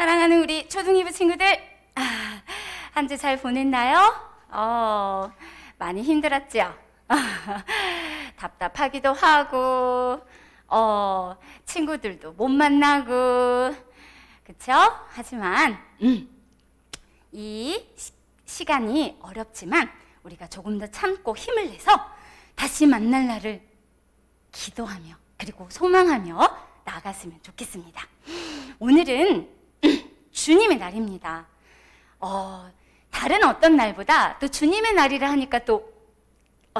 사랑하는 우리 초등이부 친구들, 한 주 잘 보냈나요? 많이 힘들었죠? 답답하기도 하고, 친구들도 못 만나고, 그쵸? 하지만 이 시간이 어렵지만 우리가 조금 더 참고 힘을 내서 다시 만날 날을 기도하며 그리고 소망하며 나아갔으면 좋겠습니다. 오늘은 주님의 날입니다. 다른 어떤 날보다 또 주님의 날이라 하니까 또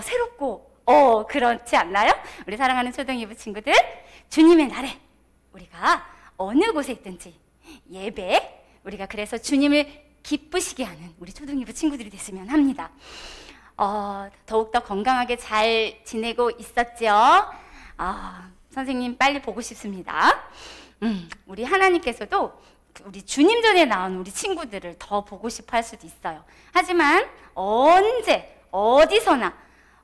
새롭고 그렇지 않나요? 우리 사랑하는 초등이부 친구들, 주님의 날에 우리가 어느 곳에 있든지 예배, 우리가 그래서 주님을 기쁘시게 하는 우리 초등이부 친구들이 됐으면 합니다. 더욱더 건강하게 잘 지내고 있었죠? 선생님 빨리 보고 싶습니다. 우리 하나님께서도 우리 주님 전에 나온 우리 친구들을 더 보고 싶어 할 수도 있어요. 하지만 언제 어디서나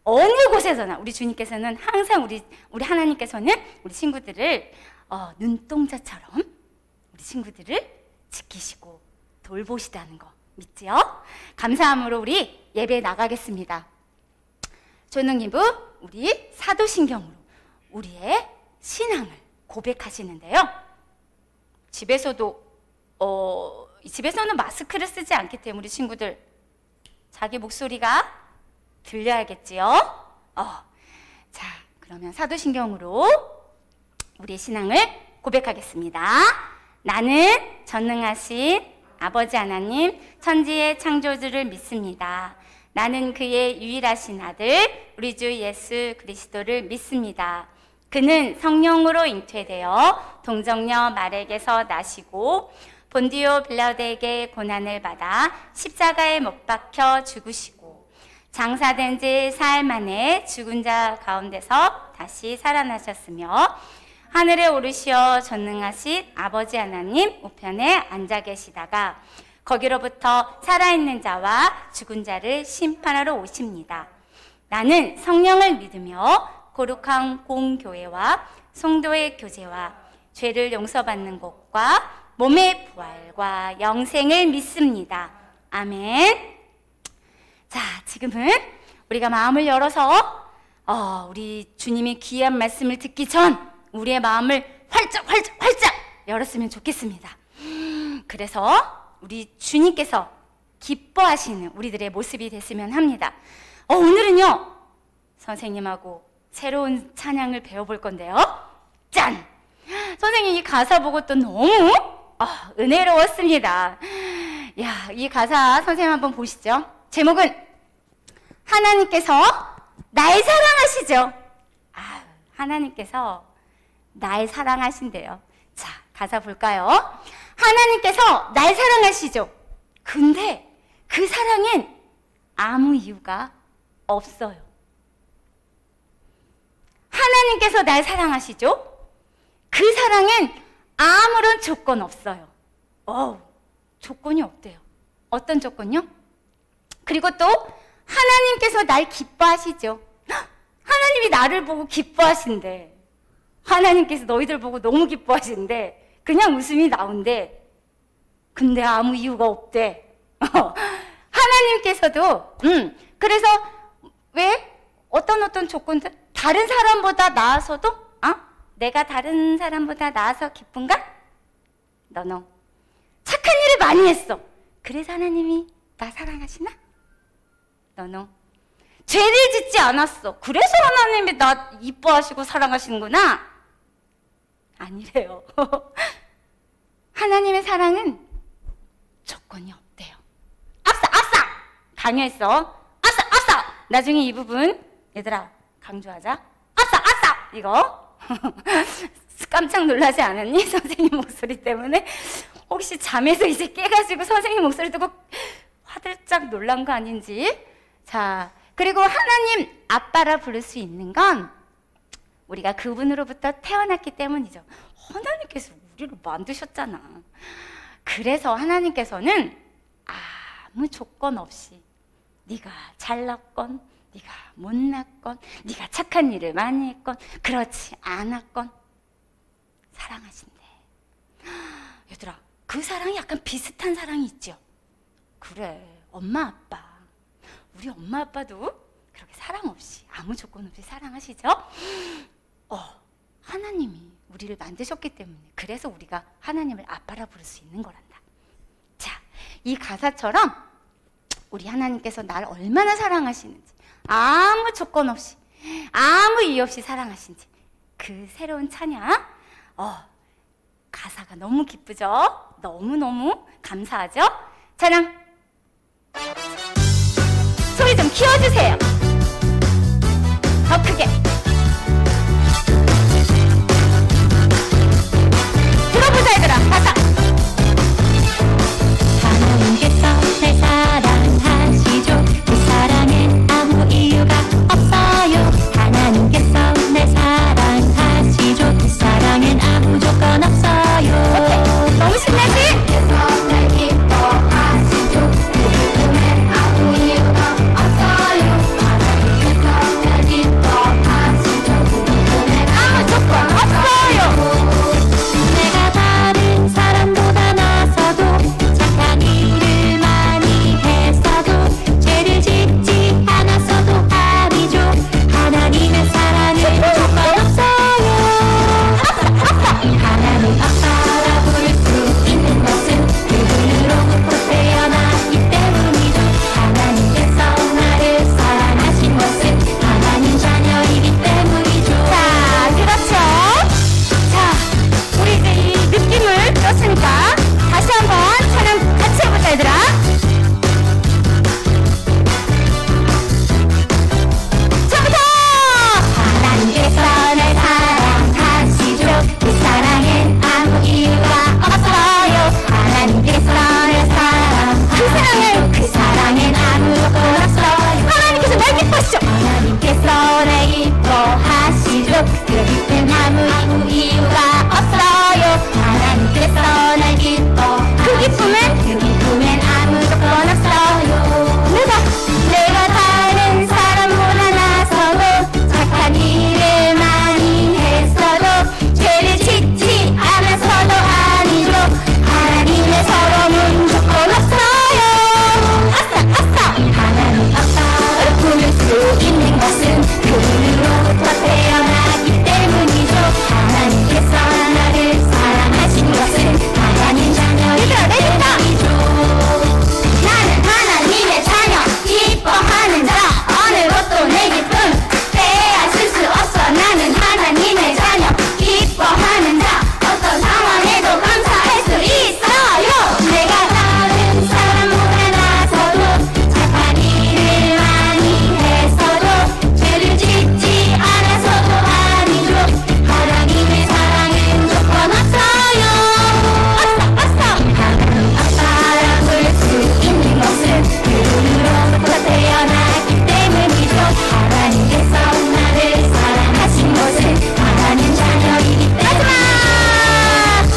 어느 곳에서나 우리 주님께서는 항상 우리 하나님께서는 우리 친구들을 눈동자처럼 우리 친구들을 지키시고 돌보시다는 거 믿지요? 감사함으로 우리 예배 나가겠습니다. 초능이부 우리 사도신경으로 우리의 신앙을 고백하시는데요. 집에서는 마스크를 쓰지 않기 때문에 우리 친구들 자기 목소리가 들려야겠지요? 자, 그러면 사도신경으로 우리의 신앙을 고백하겠습니다. 나는 전능하신 아버지 하나님, 천지의 창조주를 믿습니다. 나는 그의 유일하신 아들, 우리 주 예수 그리스도를 믿습니다. 그는 성령으로 잉태되어 동정녀 마리아에게서 나시고 본디오 빌라도에게 고난을 받아 십자가에 못 박혀 죽으시고 장사된 지 사흘 만에 죽은 자 가운데서 다시 살아나셨으며 하늘에 오르시어 전능하신 아버지 하나님 우편에 앉아 계시다가 거기로부터 살아있는 자와 죽은 자를 심판하러 오십니다. 나는 성령을 믿으며 거룩한 공교회와 성도의 교제와 죄를 용서받는 것과 몸의 부활과 영생을 믿습니다. 아멘. 자, 지금은 우리가 마음을 열어서 우리 주님의 귀한 말씀을 듣기 전 우리의 마음을 활짝 열었으면 좋겠습니다. 그래서 우리 주님께서 기뻐하시는 우리들의 모습이 됐으면 합니다. 오늘은요, 선생님하고 새로운 찬양을 배워볼 건데요. 짠! 선생님 이 가사 보고 또 너무 은혜로웠습니다. 야, 이 가사 선생님 한번 보시죠. 제목은 하나님께서 날 사랑하시죠. 하나님께서 날 사랑하신대요. 자, 가사 볼까요? 하나님께서 날 사랑하시죠. 근데 그 사랑엔 아무 이유가 없어요. 하나님께서 날 사랑하시죠? 그 사랑엔 아무런 조건 없어요. 조건이 없대요. 어떤 조건요? 그리고 또 하나님께서 날 기뻐하시죠. 하나님이 나를 보고 기뻐하신대. 하나님께서 너희들 보고 너무 기뻐하신대. 그냥 웃음이 나온대. 근데 아무 이유가 없대. 하나님께서도 그래서 왜? 어떤 조건들? 다른 사람보다 나아서도 내가 다른 사람보다 나아서 기쁜가? No. 착한 일을 많이 했어. 그래서 하나님이 나 사랑하시나? No. 죄를 짓지 않았어. 그래서 하나님이 나 이뻐하시고 사랑하시는구나? 아니래요. 하나님의 사랑은 조건이 없대요. 아싸! 강요했어. 아싸! 나중에 이 부분 얘들아 강조하자. 아싸! 이거 깜짝 놀라지 않았니? 선생님 목소리 때문에 혹시 잠에서 이제 깨가지고 선생님 목소리 듣고 화들짝 놀란 거 아닌지. 자, 그리고 하나님 아빠라 부를 수 있는 건 우리가 그분으로부터 태어났기 때문이죠. 하나님께서 우리를 만드셨잖아. 그래서 하나님께서는 아무 조건 없이 네가 잘났건 네가 못났건 네가 착한 일을 많이 했건 그렇지 않았건 사랑하신대. 얘들아, 그 그 사랑이 약간 비슷한 사랑이 있죠. 그래, 엄마 아빠. 우리 엄마 아빠도 그렇게 사랑 없이, 아무 조건 없이 사랑하시죠? 하나님이 우리를 만드셨기 때문에, 그래서 우리가 하나님을 아빠라 부를 수 있는 거란다. 자, 이 가사처럼 우리 하나님께서 나를 얼마나 사랑하시는지, 아무 조건 없이, 아무 이유 없이 사랑하신지, 그 새로운 찬양, 가사가 너무 기쁘죠? 너무너무 감사하죠? 찬양 소리 좀 키워주세요. 더 크게 들어보자 얘들아. 가사. 하나님께서 날 사랑하시죠. 그 사랑엔 아무 이유가 없어요. 하나님께서 날 사랑하시죠. 그 사랑엔 아무 조건 없어요. 오케이. 너무 신나지? 하나님께서 날 기뻐하시죠. 그 기쁨엔 아무 이유가 없어요. 하나님께서 날 기뻐하시죠. 그 기쁨엔 아무 조건 없어요. 내가 다른 사람보다 나서도 착한 일을 많이 했어도 죄를 짓지 않았어도 아니죠. 하나님의 사랑은 조건 없어요. 하나님 아빠라 부를 수 있는 것은 그분으로부터 태어났기 때문이죠. 하나님께서 나를 사랑하신 것은 하나님 자녀이기 때문이죠. 자, 그렇죠. 자, 우리 이제 이 느낌을 떴으니까 다시 한번 찬양 같이 해보자 얘들아. 처음부터. 하나님께서 날 사랑하시죠. 그 사랑엔 아무 이유가 없어요. 하나님께서 날 사랑하시죠. 그 사랑엔 아무 조건 없어요. 하나님께서 날 기뻐하시죠. 하나님께서 날 기뻐하시죠. 그 기쁨엔 아무 이유가 없어요. 하나님께서 날 기뻐하시죠. 그 기쁨엔 아무 조건 없어요. 내가 다른 사람보다 나서도 착한 일을 많이 했어도 죄를 짓지 않아서도 아니죠. 하나님의 서러움은 조건 없어요. 아싸 하나님 아빠를 부를 수 있는 것은 그분으로부터 태어났기 때문이죠. 하나님께서 나를 사랑하신 것은 하나님 자녀이기 때문이죠. 나는 하나님의 자녀 기뻐하는 자 어느 것도 내 기쁨 빼앗을 수 없어. 나는 하나님의 자녀 기뻐하는 자 어떤 상황에도 감사할 수 있어요. 내가 다른 사람보다 나서도 착한 일을 많이 했어도 죄를 짓지 않아서도 아니죠. 하나님의 사랑은 조건 없어요. 하나님 아빠라 부를 수 있는 것은 그분으로부터 태어났기 때문이죠. 하나님께서 나를 사랑하신 것은 하나님 자녀이기 때문이죠.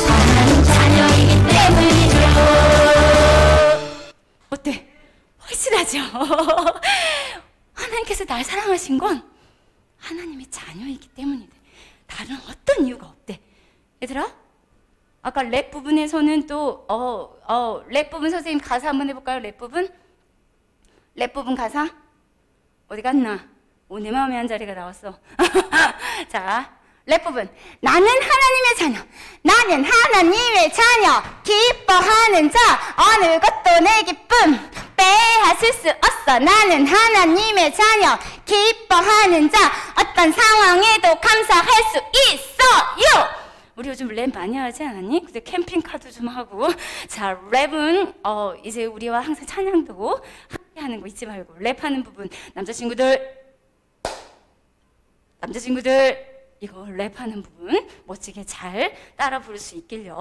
하나님 자녀이기 때문이죠. 어때? 훨씬하죠? 하나님께서 날 사랑하신 건 하나님의 자녀이기 때문이래. 다른 어떤 이유가 없대. 얘들아, 아까 랩 부분에서는 또 랩 부분 선생님 가사 한번 해볼까요? 랩 부분 가사 어디 갔나? 오, 내 마음의 한 자리가 나왔어. 자, 랩 부분. 나는 하나님의 자녀, 나는 하나님의 자녀, 기뻐하는 자 어느 것도 내 기쁨 빼앗을 수 없어. 나는 하나님의 자녀, 기뻐하는 자 어떤 상황에도 감사할 수 있어요. 우리 요즘 랩 많이 하지 않았니? 근데 캠핑카도 좀 하고. 자, 랩은 이제 우리와 항상 찬양도 함께 하는 거 잊지 말고, 랩하는 부분 남자친구들 이거 랩하는 부분 멋지게 잘 따라 부를 수 있길요.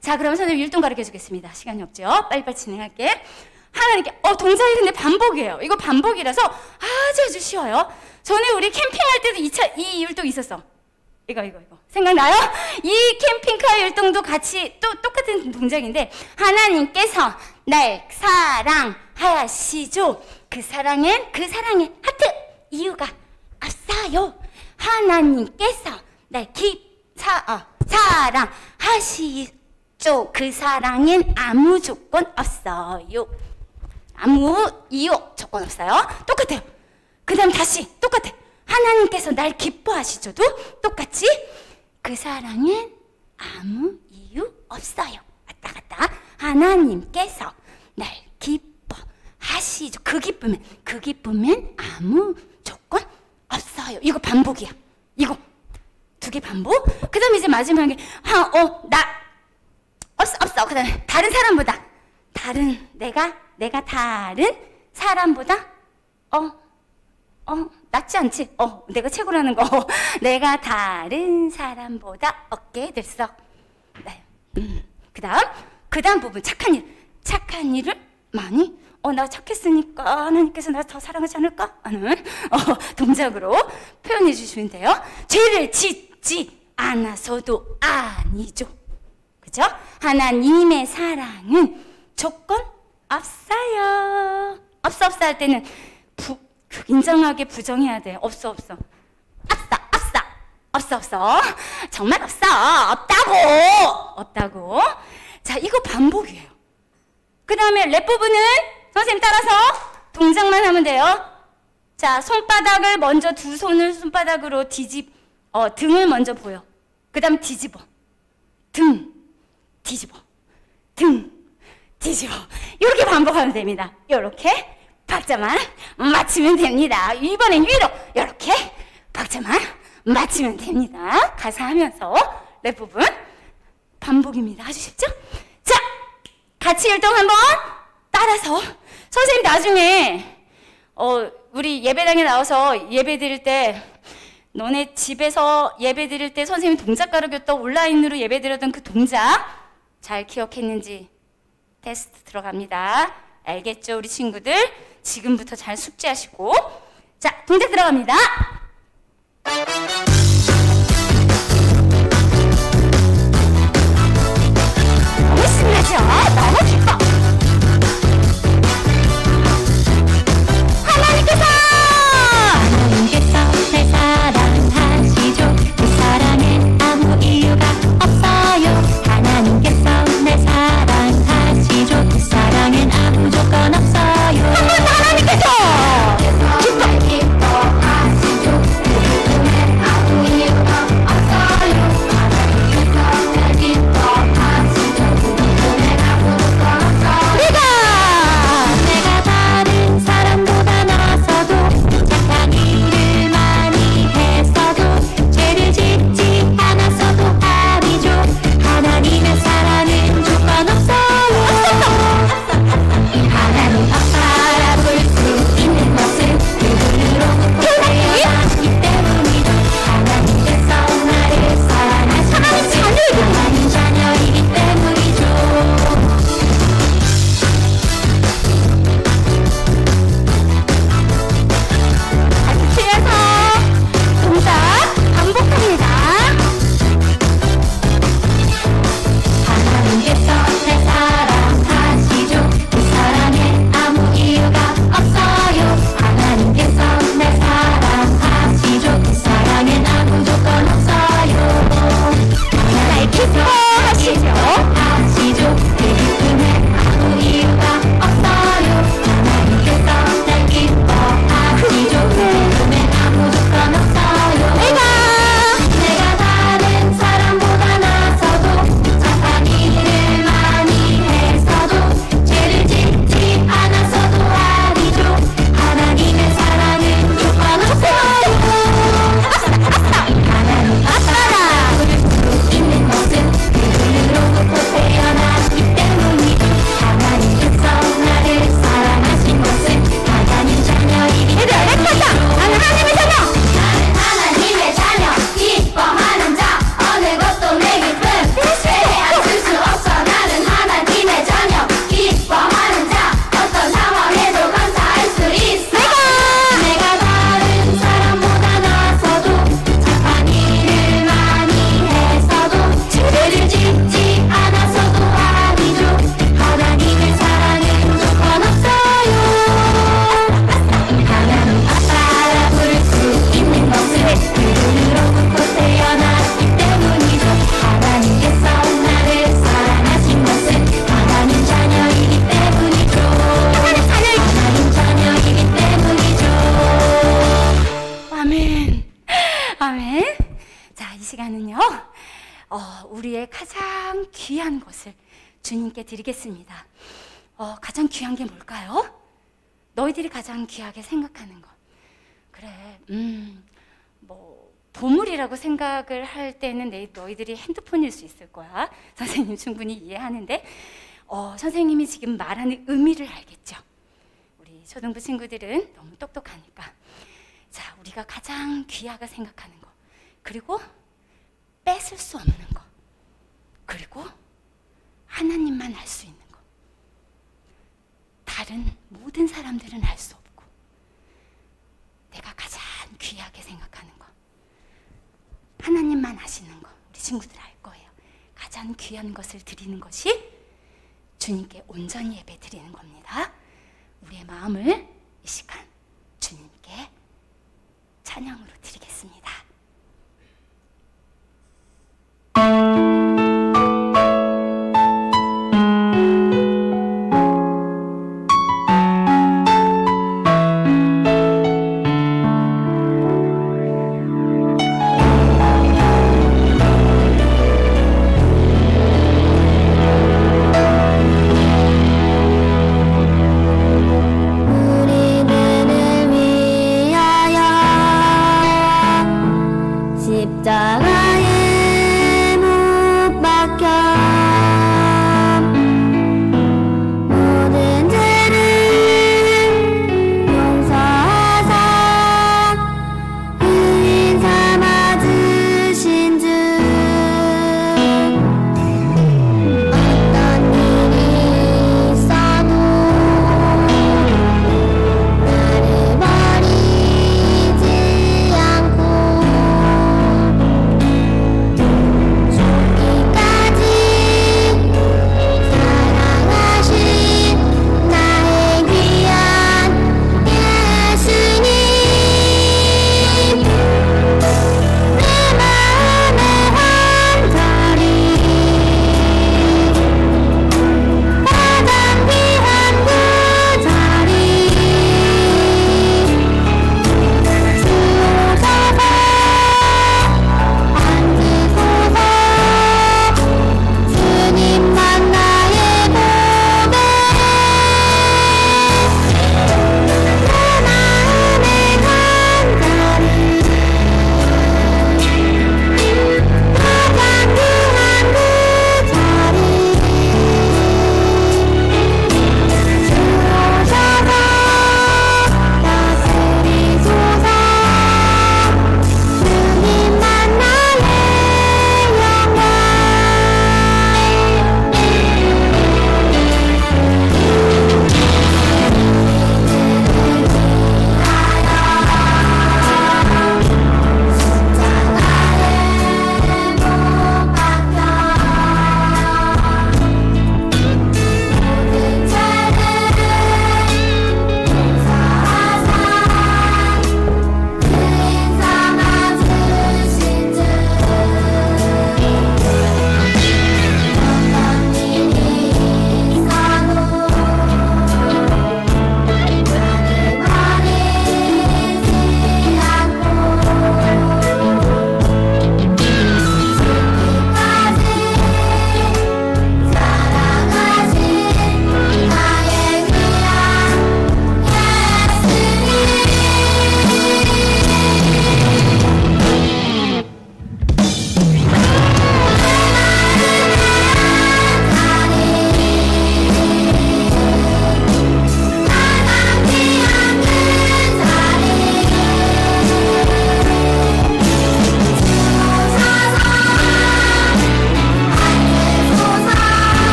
자, 그럼 선생님 율동 가르쳐 주겠습니다. 시간이 없죠? 빨리빨리 진행할게. 하나님께 동작이 근데 반복이에요. 이거 반복이라서 아주 쉬워요. 전에 우리 캠핑할 때도 이 율동 있었어. 이거 생각나요? 이 캠핑카 율동도 같이 또 똑같은 동작인데, 하나님께서 날 사랑하시죠. 그 사랑엔 하트 이유가 없어요. 하나님께서 날 사랑하시죠. 그 사랑엔 아무 조건 없어요. 아무 이유 조건 없어요. 똑같아요. 그 다음 다시 똑같아. 하나님께서 날 기뻐하시죠도 똑같이 그 사랑엔 아무 이유 없어요. 왔다 갔다. 하나님께서 날 기뻐하시죠. 그 기쁨엔 아무 조건 없어요. 이거 반복이야. 이거 두 개 반복. 그 다음에 이제 마지막에 나 없어. 그 다음에 다른 사람보다 내가 다른 사람보다 낫지 않지? 내가 최고라는 거. 내가 다른 사람보다 어깨들썩. 네. 그 다음 부분 착한 일을 많이 나 착했으니까 하나님께서 나 더 사랑하지 않을까? 하는 동작으로 표현해 주시면 돼요. 죄를 짓지 않아서도 아니죠. 그죠? 하나님의 사랑은 조건 없어요. 없어 할 때는 인정하게 부정해야 돼. 없어. 없어. 정말 없어. 없다고. 자, 이거 반복이에요. 그 다음에 랩 부분은 선생님 따라서 동작만 하면 돼요. 자, 손바닥을 먼저 두 손을 손바닥으로 등을 먼저 보여. 그 다음 뒤집어. 등 뒤집어. 이렇게 반복하면 됩니다. 이렇게 박자만 맞추면 됩니다. 이번엔 위로 이렇게 박자만 맞추면 됩니다. 가사하면서 랩 부분 반복입니다. 아주 쉽죠? 자, 같이 일동 한번 따라서 선생님 나중에 우리 예배당에 나와서 예배 드릴 때 너네 집에서 예배 드릴 때 선생님이 동작 가르쳤던 온라인으로 예배 드렸던 그 동작 잘 기억했는지 테스트 들어갑니다. 알겠죠, 우리 친구들? 지금부터 잘 숙지하시고. 자, 동작 들어갑니다. 너무 신나죠? 너무 기뻐. 하나님께서 날 사랑하시죠. 그 사랑엔 아무 이유가 없어요. 하나님께서 날 사랑하시죠. 그 사랑엔 아무 조건 없어요. 하나님께서 날 기뻐하시죠. 우리의 가장 귀한 것을 주님께 드리겠습니다. 가장 귀한 게 뭘까요? 너희들이 가장 귀하게 생각하는 것. 그래, 보물이라고 생각을 할 때는 너희들이 핸드폰일 수 있을 거야. 선생님 충분히 이해하는데 선생님이 지금 말하는 의미를 알겠죠? 우리 초등부 친구들은 너무 똑똑하니까. 자, 우리가 가장 귀하게 생각하는 것, 그리고 뺏을 수 없는 것, 그리고 하나님만 알 수 있는 것. 다른 모든 사람들은 알 수 없고 내가 가장 귀하게 생각하는 것, 하나님만 아시는 것, 우리 친구들 알 거예요. 가장 귀한 것을 드리는 것이 주님께 온전히 예배 드리는 겁니다. 우리의 마음을 이 시간 주님께 찬양으로 드리겠습니다. 우리들을 위하여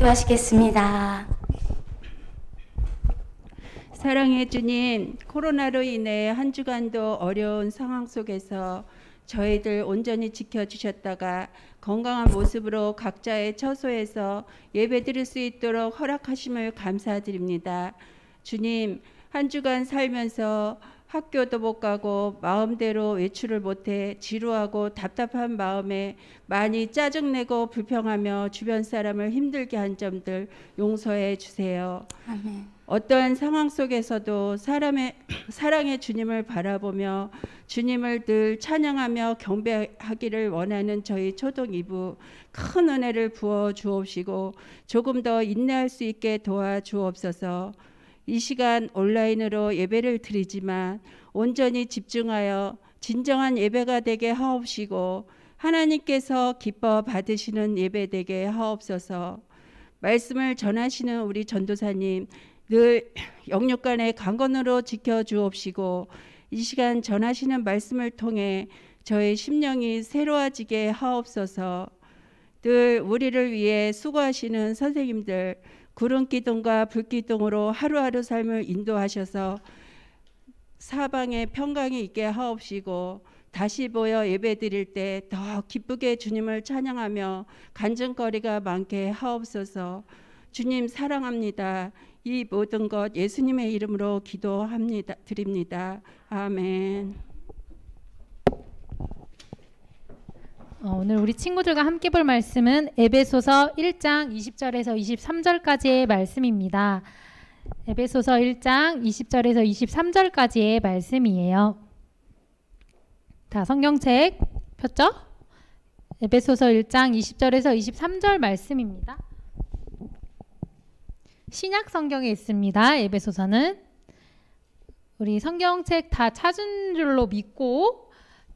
기도하시겠습니다. 사랑해 주님, 코로나로 인해 한 주간도 어려운 상황 속에서 저희들 온전히 지켜주셨다가 건강한 모습으로 각자의 처소에서 예배드릴 수 있도록 허락하심을 감사드립니다. 주님, 한 주간 살면서 학교도 못 가고 마음대로 외출을 못해 지루하고 답답한 마음에 많이 짜증내고 불평하며 주변 사람을 힘들게 한 점들 용서해 주세요. 아멘. 어떠한 상황 속에서도 사랑의 주님을 바라보며 주님을 늘 찬양하며 경배하기를 원하는 저희 초동 2부 큰 은혜를 부어 주옵시고 조금 더 인내할 수 있게 도와주옵소서. 이 시간 온라인으로 예배를 드리지만 온전히 집중하여 진정한 예배가 되게 하옵시고 하나님께서 기뻐 받으시는 예배 되게 하옵소서. 말씀을 전하시는 우리 전도사님 늘 영육간의 강건으로 지켜주옵시고 이 시간 전하시는 말씀을 통해 저의 심령이 새로워지게 하옵소서. 늘 우리를 위해 수고하시는 선생님들 구름기둥과 불기둥으로 하루하루 삶을 인도하셔서 사방에 평강이 있게 하옵시고 다시 모여 예배드릴 때 더 기쁘게 주님을 찬양하며 간증거리가 많게 하옵소서. 주님 사랑합니다. 이 모든 것 예수님의 이름으로 기도합니다. 드립니다. 아멘. 오늘 우리 친구들과 함께 볼 말씀은 에베소서 1장 20절에서 23절까지의 말씀입니다. 에베소서 1장 20절에서 23절까지의 말씀이에요. 다 성경책 폈죠? 에베소서 1장 20절에서 23절 말씀입니다. 신약 성경에 있습니다. 에베소서는 우리 성경책 다 찾은 줄로 믿고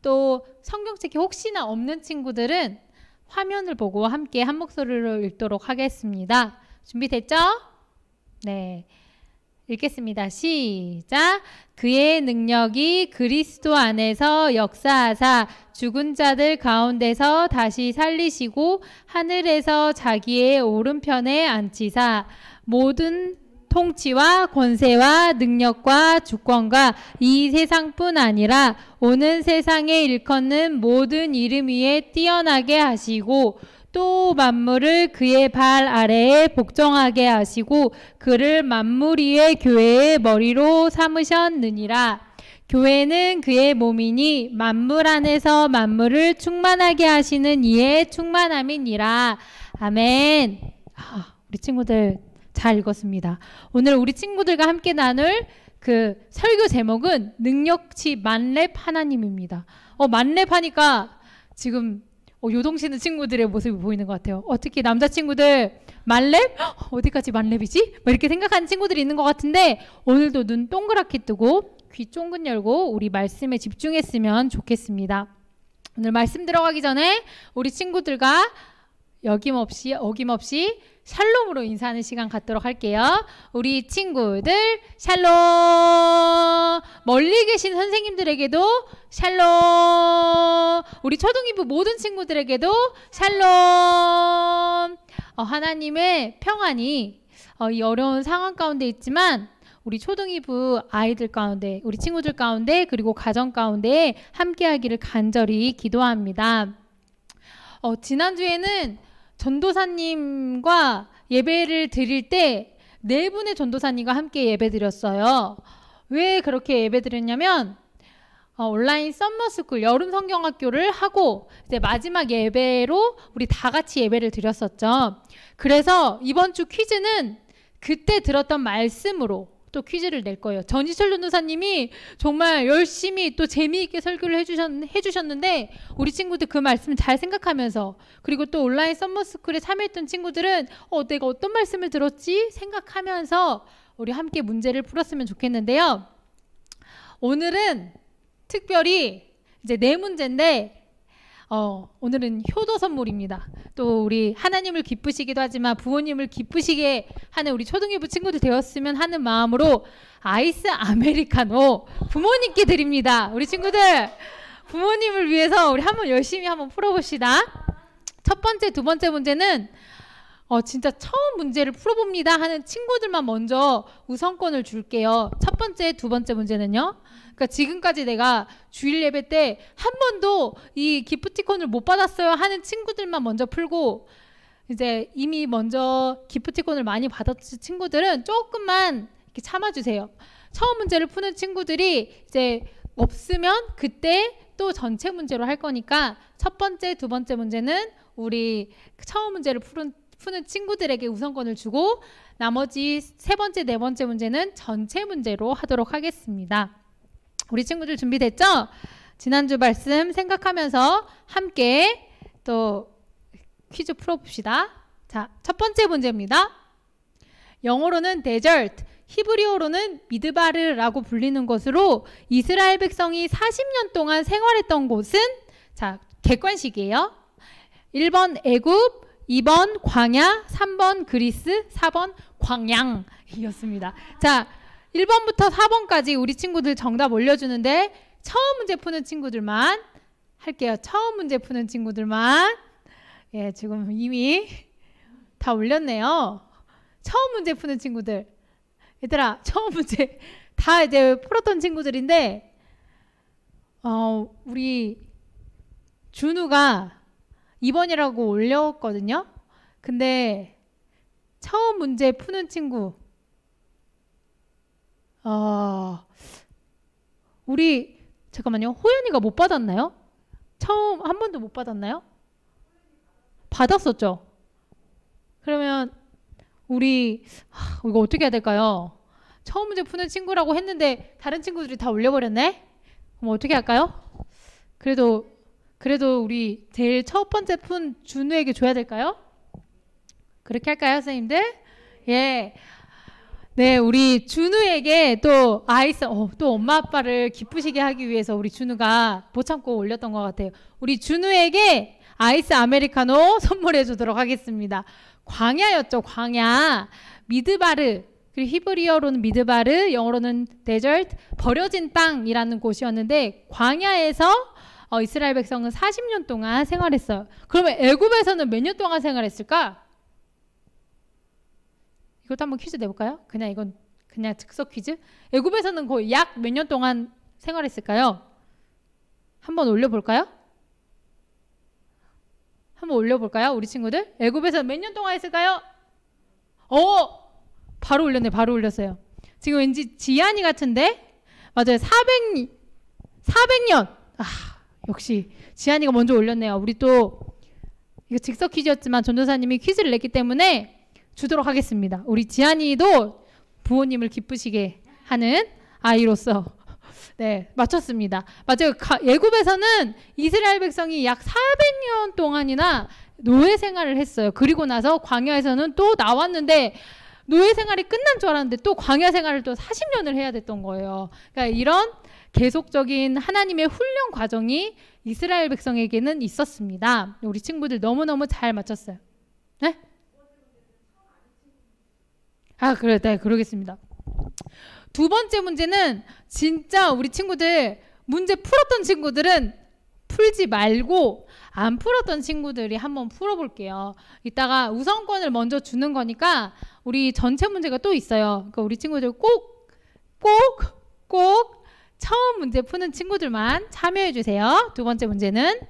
또 성경책이 혹시나 없는 친구들은 화면을 보고 함께 한 목소리로 읽도록 하겠습니다. 준비됐죠? 네. 읽겠습니다. 시작. 그의 능력이 그리스도 안에서 역사하사 죽은 자들 가운데서 다시 살리시고 하늘에서 자기의 오른편에 앉히사 모든 통치와 권세와 능력과 주권과 이 세상뿐 아니라 오는 세상에 일컫는 모든 이름 위에 뛰어나게 하시고 또 만물을 그의 발 아래에 복종하게 하시고 그를 만물 위의 교회의 머리로 삼으셨느니라. 교회는 그의 몸이니 만물 안에서 만물을 충만하게 하시는 이의 충만함이니라. 아멘. 우리 친구들 잘 읽었습니다. 오늘 우리 친구들과 함께 나눌 그 설교 제목은 능력치 만렙 하나님입니다. 만렙 하니까 지금 요동치는 친구들의 모습이 보이는 것 같아요. 특히 남자친구들 만렙? 어디까지 만렙이지? 이렇게 생각하는 친구들이 있는 것 같은데 오늘도 눈 동그랗게 뜨고 귀 쫑긋 열고 우리 말씀에 집중했으면 좋겠습니다. 오늘 말씀 들어가기 전에 우리 친구들과 어김없이 샬롬으로 인사하는 시간 갖도록 할게요. 우리 친구들 샬롬. 멀리 계신 선생님들에게도 샬롬. 우리 초등이부 모든 친구들에게도 샬롬. 하나님의 평안이 이 어려운 상황 가운데 있지만 우리 초등이부 아이들 가운데 우리 친구들 가운데 그리고 가정 가운데 함께하기를 간절히 기도합니다. 지난주에는 전도사님과 예배를 드릴 때 네 분의 전도사님과 함께 예배 드렸어요. 왜 그렇게 예배 드렸냐면 온라인 썸머스쿨 여름 성경학교를 하고 이제 마지막 예배로 우리 다 같이 예배를 드렸었죠. 그래서 이번 주 퀴즈는 그때 들었던 말씀으로 또 퀴즈를 낼 거예요. 전희철 전도사님이 정말 열심히 또 재미있게 설교를 해주셨는데 우리 친구들 그 말씀 잘 생각하면서 그리고 또 온라인 썸머스쿨에 참여했던 친구들은 내가 어떤 말씀을 들었지 생각하면서 우리 함께 문제를 풀었으면 좋겠는데요. 오늘은 특별히 이제 네 문제인데 오늘은 효도 선물입니다. 또 우리 하나님을 기쁘시기도 하지만 부모님을 기쁘시게 하는 우리 초등일부 친구들 되었으면 하는 마음으로 아이스 아메리카노 부모님께 드립니다. 우리 친구들 부모님을 위해서 우리 한번 열심히 한번 풀어봅시다. 첫 번째, 두 번째 문제는 진짜 처음 문제를 풀어봅니다 하는 친구들만 먼저 우선권을 줄게요. 첫 번째, 두 번째 문제는요. 그러니까 지금까지 내가 주일 예배 때 한 번도 이 기프티콘을 못 받았어요 하는 친구들만 먼저 풀고, 이제 이미 먼저 기프티콘을 많이 받았을 친구들은 조금만 이렇게 참아주세요. 처음 문제를 푸는 친구들이 이제 없으면 그때 또 전체 문제로 할 거니까 첫 번째, 두 번째 문제는 우리 처음 문제를 푸는 친구들에게 우선권을 주고, 나머지 세 번째, 네 번째 문제는 전체 문제로 하도록 하겠습니다. 우리 친구들 준비됐죠? 지난주 말씀 생각하면서 함께 또 퀴즈 풀어봅시다. 자, 첫 번째 문제입니다. 영어로는 데저트, 히브리어로는 미드바르라고 불리는 것으로 이스라엘 백성이 40년 동안 생활했던 곳은, 자, 객관식이에요. 1번 애굽, 2번 광야, 3번 그리스, 4번 광양이었습니다. 자, 1번부터 4번까지 우리 친구들 정답 올려주는데 처음 문제 푸는 친구들만 할게요. 처음 문제 푸는 친구들만. 예, 지금 이미 다 올렸네요. 처음 문제 푸는 친구들. 얘들아, 처음 문제 다 이제 풀었던 친구들인데, 우리 준우가 2번이라고 올렸거든요. 근데 처음 문제 푸는 친구, 우리 잠깐만요. 호연이가 못 받았나요? 처음 한 번도 못 받았나요? 받았었죠. 그러면 우리 이거 어떻게 해야 될까요? 처음 문제 푸는 친구라고 했는데 다른 친구들이 다 올려버렸네. 그럼 어떻게 할까요? 그래도 우리 제일 첫 번째 푼 준우에게 줘야 될까요? 그렇게 할까요, 선생님들? 예. 네, 우리 준우에게 또 또 엄마 아빠를 기쁘시게 하기 위해서 우리 준우가 못 참고 올렸던 것 같아요. 우리 준우에게 아이스 아메리카노 선물해 주도록 하겠습니다. 광야였죠, 광야. 미드바르, 그리고 히브리어로는 미드바르, 영어로는 데저트, 버려진 땅이라는 곳이었는데, 광야에서 이스라엘 백성은 40년 동안 생활했어요. 그러면 애굽에서는 몇 년 동안 생활했을까? 이것도 한번 퀴즈 내볼까요? 이건 그냥 즉석 퀴즈. 애굽에서는 거의 약 몇 년 동안 생활했을까요? 한번 올려볼까요? 우리 친구들? 애굽에서 몇 년 동안 했을까요? 바로 올렸네. 바로 올렸어요. 지금 왠지 지안이 같은데? 맞아요. 400년. 역시 지안이가 먼저 올렸네요. 우리 또 이거 즉석 퀴즈였지만 전도사님이 퀴즈를 냈기 때문에 주도록 하겠습니다. 우리 지안이도 부모님을 기쁘시게 하는 아이로서 네, 맞췄습니다. 맞아요. 애굽에서는 이스라엘 백성이 약 400년 동안이나 노예 생활을 했어요. 그리고 나서 광야에서는 또 나왔는데 노예 생활이 끝난 줄 알았는데 또 광야 생활을 또 40년을 해야 됐던 거예요. 그러니까 이런 계속적인 하나님의 훈련 과정이 이스라엘 백성에게는 있었습니다. 우리 친구들 너무너무 잘 맞췄어요. 네? 네, 그러겠습니다. 두 번째 문제는 진짜 우리 친구들 문제 풀었던 친구들은 풀지 말고 안 풀었던 친구들이 한번 풀어볼게요. 이따가 우선권을 먼저 주는 거니까 우리 전체 문제가 또 있어요. 그러니까 우리 친구들 꼭 처음 문제 푸는 친구들만 참여해 주세요. 두 번째 문제는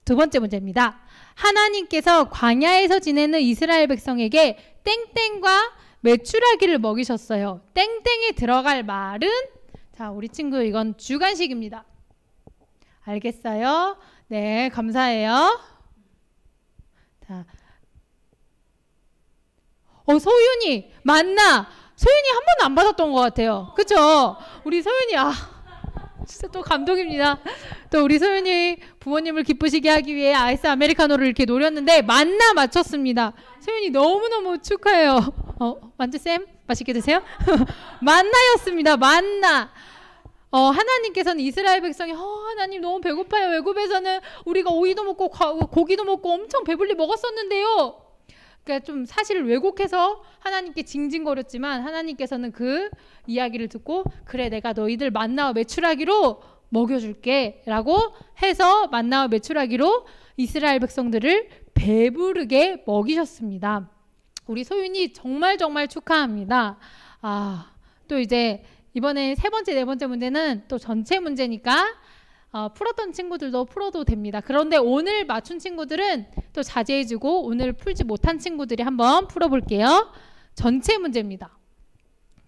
두 번째 문제입니다. 하나님께서 광야에서 지내는 이스라엘 백성에게 땡땡과 메추라기를 먹이셨어요. 땡땡에 들어갈 말은? 자, 우리 친구 이건 주관식입니다. 알겠어요? 네, 감사해요. 자, 소윤이 맞나? 소윤이 한 번도 안 받았던 것 같아요. 그쵸? 우리 소윤이 진짜 또 감동입니다. 또 우리 소윤이 부모님을 기쁘시게 하기 위해 아이스 아메리카노를 이렇게 노렸는데 만나 맞췄습니다. 소윤이 너무너무 축하해요. 만두쌤 맛있게 드세요. 만나였습니다. 만나. 하나님께서는 이스라엘 백성이 하나님 너무 배고파요. 애굽에서는 우리가 오이도 먹고 고기도 먹고 엄청 배불리 먹었었는데요. 그러니까 좀 사실을 왜곡해서 하나님께 징징거렸지만 하나님께서는 그 이야기를 듣고 그래 내가 너희들 만나와 메추라기로 먹여줄게 라고 해서 만나와 메추라기로 이스라엘 백성들을 배부르게 먹이셨습니다. 우리 소윤이 정말 축하합니다. 또 이제 이번에 세 번째, 네 번째 문제는 또 전체 문제니까 풀었던 친구들도 풀어도 됩니다. 그런데 오늘 맞춘 친구들은 또 자제해주고 오늘 풀지 못한 친구들이 한번 풀어볼게요. 전체 문제입니다.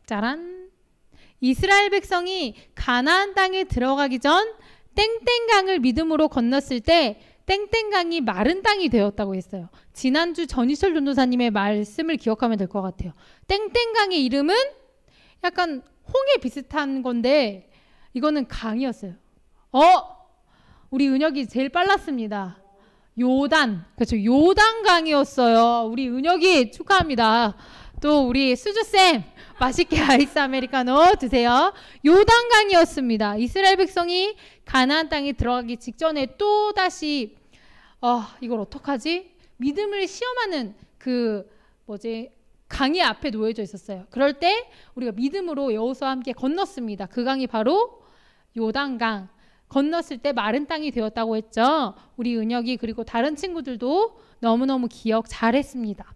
짜란. 이스라엘 백성이 가나안 땅에 들어가기 전 땡땡강을 믿음으로 건넜을 때 땡땡강이 마른 땅이 되었다고 했어요. 지난주 전희철 전도사님의 말씀을 기억하면 될 것 같아요. 땡땡강의 이름은 약간 홍해 비슷한 건데 이거는 강이었어요. 우리 은혁이 제일 빨랐습니다. 요단. 그렇죠. 요단강이었어요. 우리 은혁이 축하합니다. 또 우리 수주쌤 맛있게 아이스 아메리카노 드세요. 요단강이었습니다. 이스라엘 백성이 가나안 땅에 들어가기 직전에 또 다시 이걸 어떡하지? 믿음을 시험하는 강이 앞에 놓여져 있었어요. 그럴 때 우리가 믿음으로 여호수아와 함께 건넜습니다. 그 강이 바로 요단강. 건넜을 때 마른 땅이 되었다고 했죠. 우리 은혁이 그리고 다른 친구들도 너무너무 기억 잘했습니다.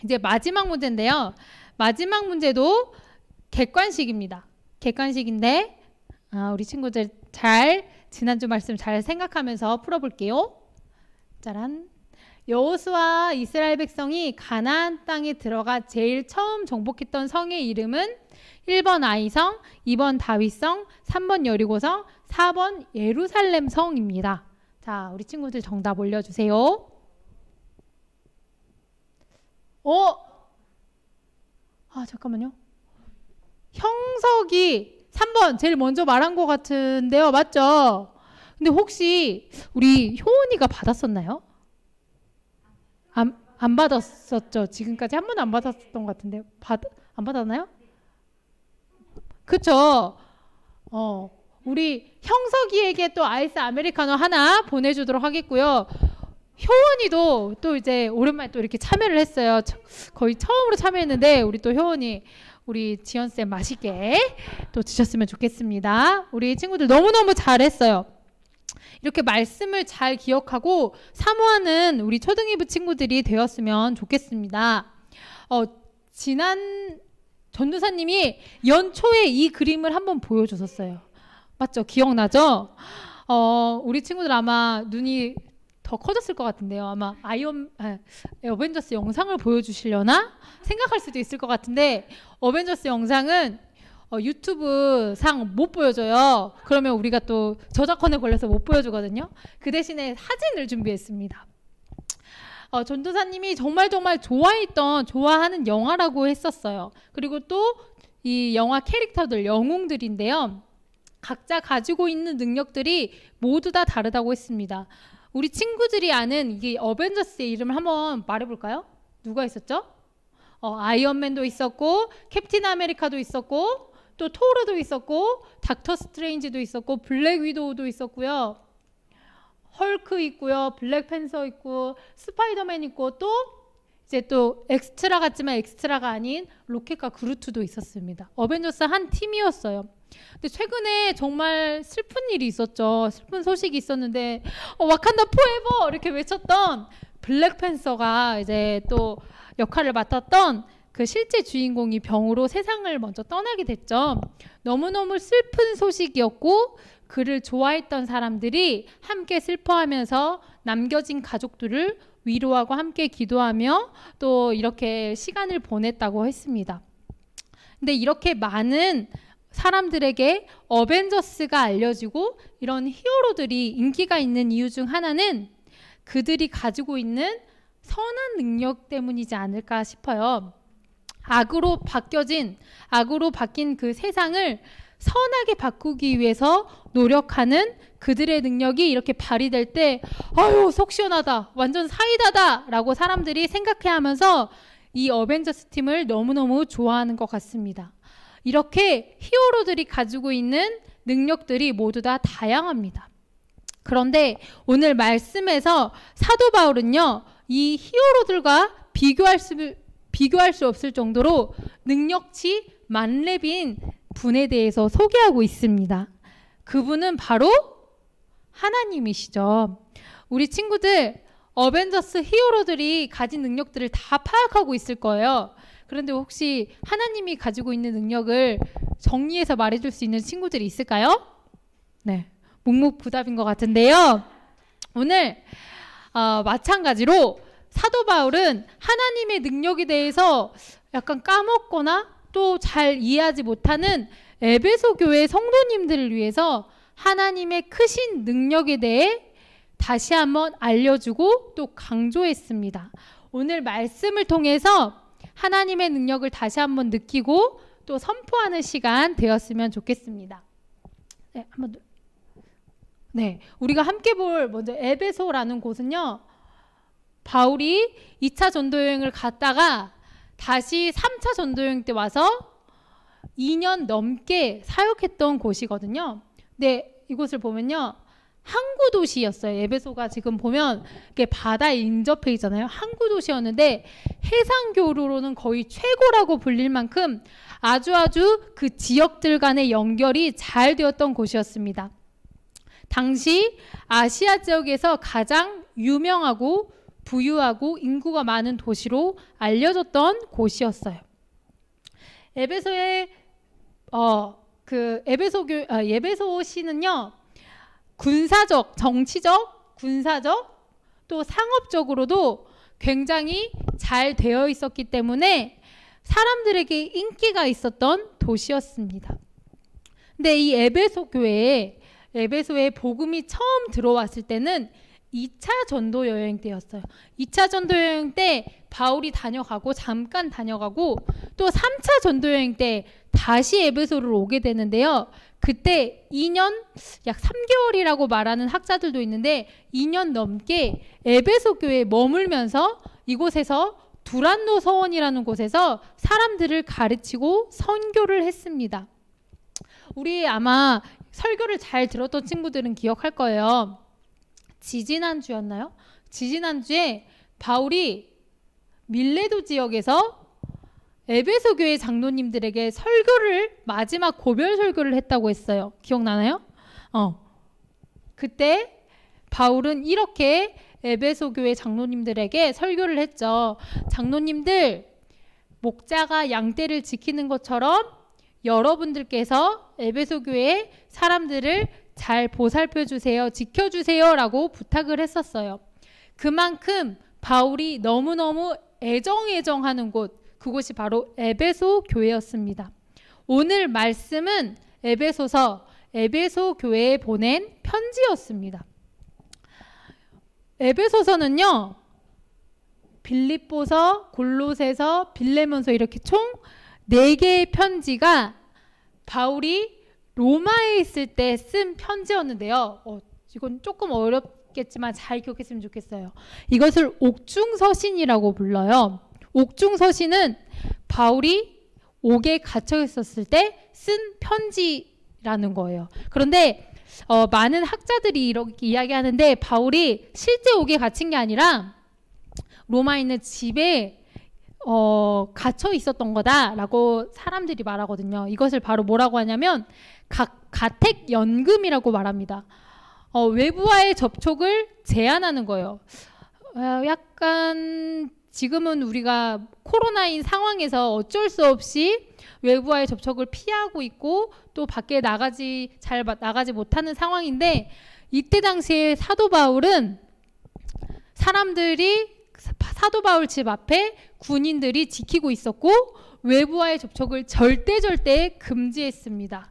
이제 마지막 문제인데요. 마지막 문제도 객관식입니다. 객관식인데 우리 친구들 지난주 말씀 잘 생각하면서 풀어볼게요. 짜란. 여호수아와 이스라엘 백성이 가나안 땅에 들어가 제일 처음 정복했던 성의 이름은 1번 아이성, 2번 다윗성, 3번 여리고성, 4번 예루살렘 성입니다. 자, 우리 친구들 정답 올려주세요. 잠깐만요. 형석이 3번 제일 먼저 말한 것 같은데요. 맞죠? 근데 혹시 우리 효은이가 받았었나요? 안 받았었죠. 지금까지 한 번도 안 받았었던 것 같은데 안 받았나요? 그쵸? 우리 형석이에게 또 아이스 아메리카노 하나 보내주도록 하겠고요. 효원이도 또 이제 오랜만에 또 이렇게 참여를 했어요. 거의 처음으로 참여했는데 우리 또 효원이 우리 지연쌤 맛있게 또 드셨으면 좋겠습니다. 우리 친구들 너무너무 잘했어요. 이렇게 말씀을 잘 기억하고 사모하는 우리 초등이부 친구들이 되었으면 좋겠습니다. 지난 전도사님이 연초에 이 그림을 한번 보여주셨어요. 맞죠? 기억나죠? 우리 친구들 아마 눈이 더 커졌을 것 같은데요. 아마 어벤져스 영상을 보여주시려나 생각할 수도 있을 것 같은데 어벤져스 영상은 유튜브 상 못 보여줘요. 그러면 우리가 또 저작권에 걸려서 못 보여주거든요. 그 대신에 사진을 준비했습니다. 전도사님이 정말 좋아하는 영화라고 했었어요. 그리고 또 이 영화 캐릭터들, 영웅들인데요. 각자 가지고 있는 능력들이 모두 다 다르다고 했습니다. 우리 친구들이 아는 이게 어벤져스의 이름을 한번 말해볼까요? 누가 있었죠? 아이언맨도 있었고 캡틴 아메리카도 있었고 또 토르도 있었고 닥터 스트레인지도 있었고 블랙 위도우도 있었고요. 헐크 있고요. 블랙팬서 있고 스파이더맨 있고 또 이제 또 엑스트라 같지만 엑스트라가 아닌 로켓과 그루트도 있었습니다. 어벤져스 한 팀이었어요. 근데 최근에 정말 슬픈 일이 있었죠. 슬픈 소식이 있었는데 와칸다 포에버 이렇게 외쳤던 블랙팬서가 이제 또 역할을 맡았던 그 실제 주인공이 병으로 세상을 먼저 떠나게 됐죠. 너무너무 슬픈 소식이었고 그를 좋아했던 사람들이 함께 슬퍼하면서 남겨진 가족들을 위로하고 함께 기도하며 또 이렇게 시간을 보냈다고 했습니다. 근데 이렇게 많은 사람들에게 어벤져스가 알려지고 이런 히어로들이 인기가 있는 이유 중 하나는 그들이 가지고 있는 선한 능력 때문이지 않을까 싶어요. 악으로 바뀐 그 세상을 선하게 바꾸기 위해서 노력하는 그들의 능력이 이렇게 발휘될 때 아유 속 시원하다, 완전 사이다다 라고 사람들이 생각해하면서 이 어벤져스 팀을 너무너무 좋아하는 것 같습니다. 이렇게 히어로들이 가지고 있는 능력들이 모두 다 다양합니다. 그런데 오늘 말씀에서 사도 바울은요, 이 히어로들과 비교할 수 없을 정도로 능력치 만렙인 분에 대해서 소개하고 있습니다. 그분은 바로 하나님이시죠. 우리 친구들 어벤져스 히어로들이 가진 능력들을 다 파악하고 있을 거예요. 그런데 혹시 하나님이 가지고 있는 능력을 정리해서 말해줄 수 있는 친구들이 있을까요? 네, 묵묵부답인 것 같은데요. 오늘 마찬가지로 사도 바울은 하나님의 능력에 대해서 약간 까먹거나 또 잘 이해하지 못하는 에베소 교회 성도님들을 위해서 하나님의 크신 능력에 대해 다시 한번 알려주고 또 강조했습니다. 오늘 말씀을 통해서 하나님의 능력을 다시 한번 느끼고 또 선포하는 시간 되었으면 좋겠습니다. 네, 한번 더. 네, 우리가 함께 볼 먼저 에베소라는 곳은요, 바울이 2차 전도 여행을 갔다가 다시 3차 전도 여행 때 와서 2년 넘게 사역했던 곳이거든요. 네, 이곳을 보면요, 항구 도시였어요. 에베소가 지금 보면 이렇게 바다에 인접해 있잖아요. 항구 도시였는데 해상교로로는 거의 최고라고 불릴 만큼 아주 그 지역들 간의 연결이 잘 되었던 곳이었습니다. 당시 아시아 지역에서 가장 유명하고 부유하고 인구가 많은 도시로 알려졌던 곳이었어요. 에베소의 에베소시는요, 군사적, 정치적, 군사적, 또 상업적으로도 굉장히 잘 되어 있었기 때문에 사람들에게 인기가 있었던 도시였습니다. 근데 이 에베소에 복음이 처음 들어왔을 때는 2차 전도 여행 때였어요. 2차 전도 여행 때 바울이 잠깐 다녀가고 또 3차 전도 여행 때 다시 에베소를 오게 되는데요. 그때 2년, 약 3개월이라고 말하는 학자들도 있는데 2년 넘게 에베소 교회에 머물면서 이곳에서 두란노 서원이라는 곳에서 사람들을 가르치고 선교를 했습니다. 우리 아마 설교를 잘 들었던 친구들은 기억할 거예요. 지지난주였나요? 지지난주에 바울이 밀레도 지역에서 에베소 교회 장로님들에게 마지막 고별 설교를 했다고 했어요. 기억나나요? 그때 바울은 이렇게 에베소 교회 장로님들에게 설교를 했죠. 장로님들, 목자가 양떼를 지키는 것처럼 여러분들께서 에베소 교회 사람들을 잘 보살펴 주세요, 지켜주세요 라고 부탁을 했었어요. 그만큼 바울이 너무너무 애정하는 곳, 그곳이 바로 에베소 교회였습니다. 오늘 말씀은 에베소 교회에 보낸 편지였습니다. 에베소서는요, 빌립보서, 골로새서, 빌레몬서 이렇게 총 4개의 편지가 바울이 로마에 있을 때 쓴 편지였는데요. 이건 조금 어렵겠지만 잘 기억했으면 좋겠어요. 이것을 옥중서신이라고 불러요. 옥중서신은 바울이 옥에 갇혀 있었을 때 쓴 편지라는 거예요. 그런데 많은 학자들이 이렇게 이야기하는데 바울이 실제 옥에 갇힌 게 아니라 로마에 있는 집에 갇혀 있었던 거다라고 사람들이 말하거든요. 이것을 바로 뭐라고 하냐면 가택연금이라고 말합니다. 외부와의 접촉을 제한하는 거예요. 약간 지금은 우리가 코로나인 상황에서 어쩔 수 없이 외부와의 접촉을 피하고 있고 또 밖에 잘 나가지 못하는 상황인데, 이때 당시에 사도 바울은 사도 바울 집 앞에 군인들이 지키고 있었고 외부와의 접촉을 절대 금지했습니다.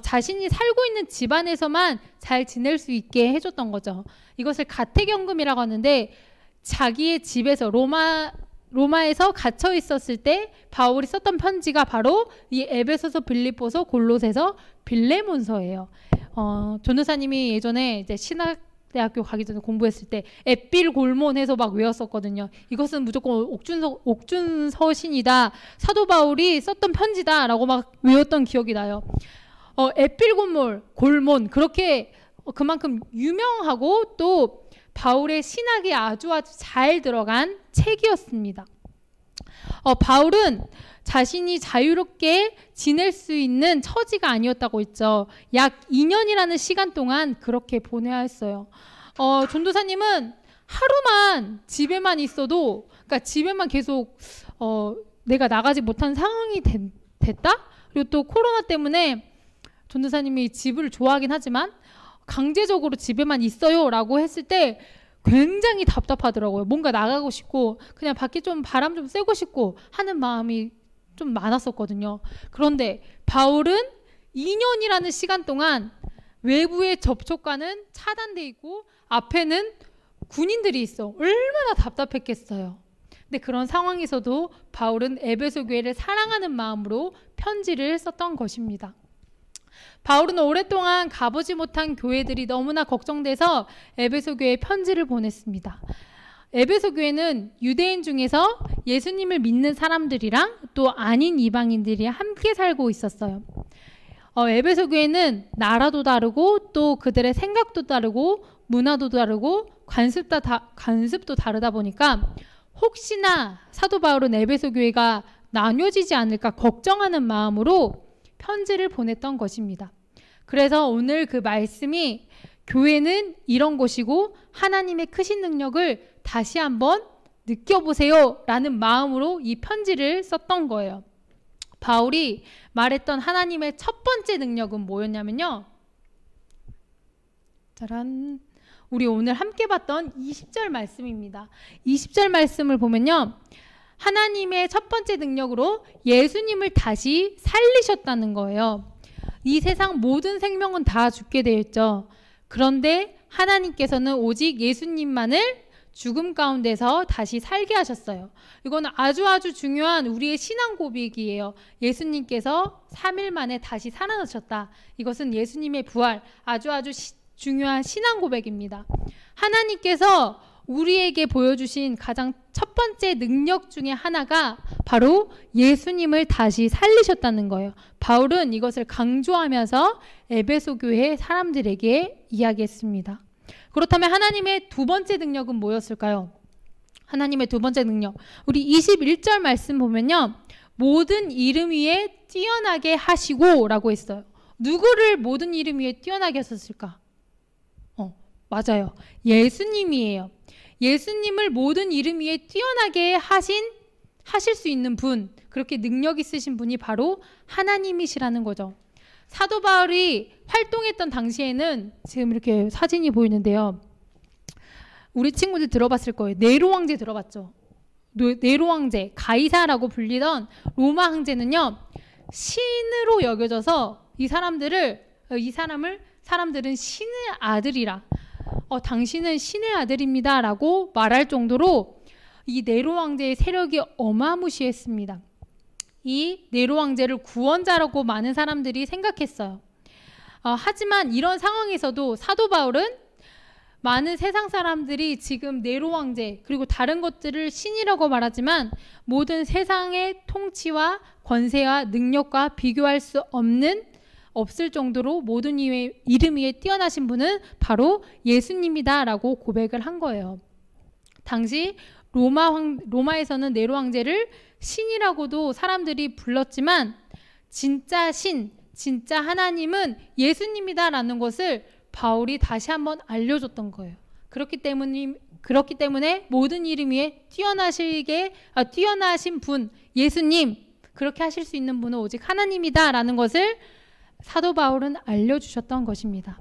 자신이 살고 있는 집안에서만 잘 지낼 수 있게 해줬던 거죠. 이것을 가택연금이라고 하는데, 자기의 집에서 로마에서 갇혀 있었을 때 바울이 썼던 편지가 바로 이 에베소서, 빌립보서, 골로새서, 빌레몬서예요. 전도사님이 예전에 이제 신학대학교 가기 전에 공부했을 때 에필골몬 해서 막 외웠었거든요. 이것은 무조건 옥중서신이다, 사도 바울이 썼던 편지다라고 막 외웠던 기억이 나요. 에필골몬 그렇게 그만큼 유명하고 또 바울의 신학이 아주 잘 들어간 책이었습니다. 바울은 자신이 자유롭게 지낼 수 있는 처지가 아니었다고 했죠. 약 2년이라는 시간 동안 그렇게 보내야 했어요. 전도사님은 하루만 집에만 있어도, 그러니까 집에만 계속 내가 나가지 못한 상황이 됐다? 그리고 또 코로나 때문에 전도사님이 집을 좋아하긴 하지만 강제적으로 집에만 있어요 라고 했을 때 굉장히 답답하더라고요. 뭔가 나가고 싶고 그냥 밖에 좀 바람 좀 쐬고 싶고 하는 마음이 좀 많았었거든요. 그런데 바울은 2년이라는 시간 동안 외부의 접촉과는 차단돼 있고 앞에는 군인들이 있어. 얼마나 답답했겠어요. 근데 그런 상황에서도 바울은 에베소 교회를 사랑하는 마음으로 편지를 썼던 것입니다. 바울은 오랫동안 가보지 못한 교회들이 너무나 걱정돼서 에베소 교회에 편지를 보냈습니다. 에베소 교회는 유대인 중에서 예수님을 믿는 사람들이랑 또 아닌 이방인들이 함께 살고 있었어요. 에베소 교회는 나라도 다르고 또 그들의 생각도 다르고 문화도 다르고 관습도 다르다 보니까 혹시나 사도 바울은 에베소 교회가 나뉘어지지 않을까 걱정하는 마음으로 편지를 보냈던 것입니다. 그래서 오늘 그 말씀이 교회는 이런 곳이고 하나님의 크신 능력을 다시 한번 느껴보세요 라는 마음으로 이 편지를 썼던 거예요. 바울이 말했던 하나님의 첫 번째 능력은 뭐였냐면요. 짜란. 우리 오늘 함께 봤던 20절 말씀입니다. 20절 말씀을 보면요. 하나님의 첫 번째 능력으로 예수님을 다시 살리셨다는 거예요. 이 세상 모든 생명은 다 죽게 되어 있죠. 그런데 하나님께서는 오직 예수님만을 죽음 가운데서 다시 살게 하셨어요. 이건 아주 중요한 우리의 신앙 고백이에요. 예수님께서 3일 만에 다시 살아나셨다. 이것은 예수님의 부활, 아주 중요한 신앙 고백입니다. 하나님께서 우리에게 보여주신 가장 첫 번째 능력 중에 하나가 바로 예수님을 다시 살리셨다는 거예요. 바울은 이것을 강조하면서 에베소 교회 사람들에게 이야기했습니다. 그렇다면 하나님의 두 번째 능력은 뭐였을까요? 하나님의 두 번째 능력. 우리 21절 말씀 보면요. 모든 이름 위에 뛰어나게 하시고 라고 했어요. 누구를 모든 이름 위에 뛰어나게 하셨을까? 맞아요. 예수님이에요. 예수님을 모든 이름 위에 뛰어나게 하실 수 있는 분, 그렇게 능력 있으신 분이 바로 하나님이시라는 거죠. 사도 바울이 활동했던 당시에는 지금 이렇게 사진이 보이는데요. 우리 친구들 들어봤을 거예요. 네로 황제 들어봤죠? 네로 황제, 가이사라고 불리던 로마 황제는요. 신으로 여겨져서 사람들은 신의 아들이라 당신은 신의 아들입니다 라고 말할 정도로 이 네로 황제의 세력이 어마무시했습니다. 이 네로 황제를 구원자라고 많은 사람들이 생각했어요. 하지만 이런 상황에서도 사도 바울은 많은 세상 사람들이 지금 네로 황제 그리고 다른 것들을 신이라고 말하지만 모든 세상의 통치와 권세와 능력과 비교할 수 없을 정도로 모든 이름 위에 뛰어나신 분은 바로 예수님이다 라고 고백을 한 거예요. 당시 로마에서는 네로 황제를 신이라고도 사람들이 불렀지만 진짜 하나님은 예수님이다 라는 것을 바울이 다시 한번 알려줬던 거예요. 그렇기 때문에 모든 이름 위에 뛰어나신 분, 예수님, 그렇게 하실 수 있는 분은 오직 하나님이다 라는 것을 사도 바울은 알려주셨던 것입니다.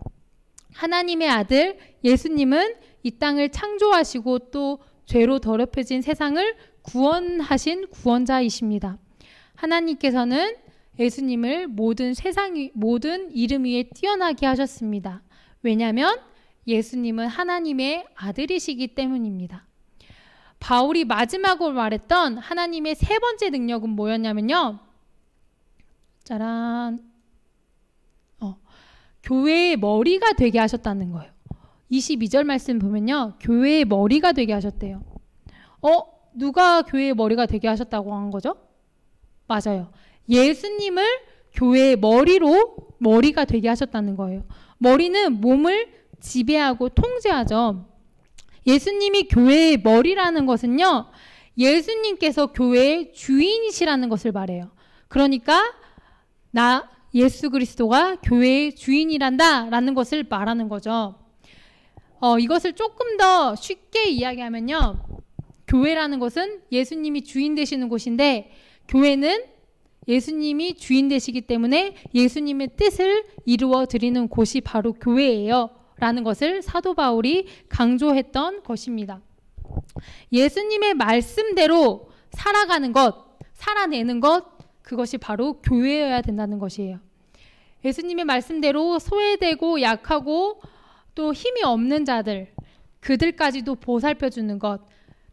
하나님의 아들 예수님은 이 땅을 창조하시고 또 죄로 더럽혀진 세상을 구원하신 구원자이십니다. 하나님께서는 예수님을 모든 이름 위에 뛰어나게 하셨습니다. 왜냐하면 예수님은 하나님의 아들이시기 때문입니다. 바울이 마지막으로 말했던 하나님의 세 번째 능력은 뭐였냐면요. 짜란. 교회의 머리가 되게 하셨다는 거예요. 22절 말씀 보면요. 교회의 머리가 되게 하셨대요. 누가 교회의 머리가 되게 하셨다고 한 거죠? 맞아요. 예수님을 교회의 머리가 되게 하셨다는 거예요. 머리는 몸을 지배하고 통제하죠. 예수님이 교회의 머리라는 것은요. 예수님께서 교회의 주인이시라는 것을 말해요. 그러니까 나 예수 그리스도가 교회의 주인이란다 라는 것을 말하는 거죠. 이것을 조금 더 쉽게 이야기하면요. 교회라는 것은 예수님이 주인 되시는 곳인데 교회는 예수님이 주인 되시기 때문에 예수님의 뜻을 이루어 드리는 곳이 바로 교회예요 라는 것을 사도 바울이 강조했던 것입니다. 예수님의 말씀대로 살아가는 것, 살아내는 것, 그것이 바로 교회여야 된다는 것이에요. 예수님의 말씀대로 소외되고 약하고 또 힘이 없는 자들, 그들까지도 보살펴주는 것,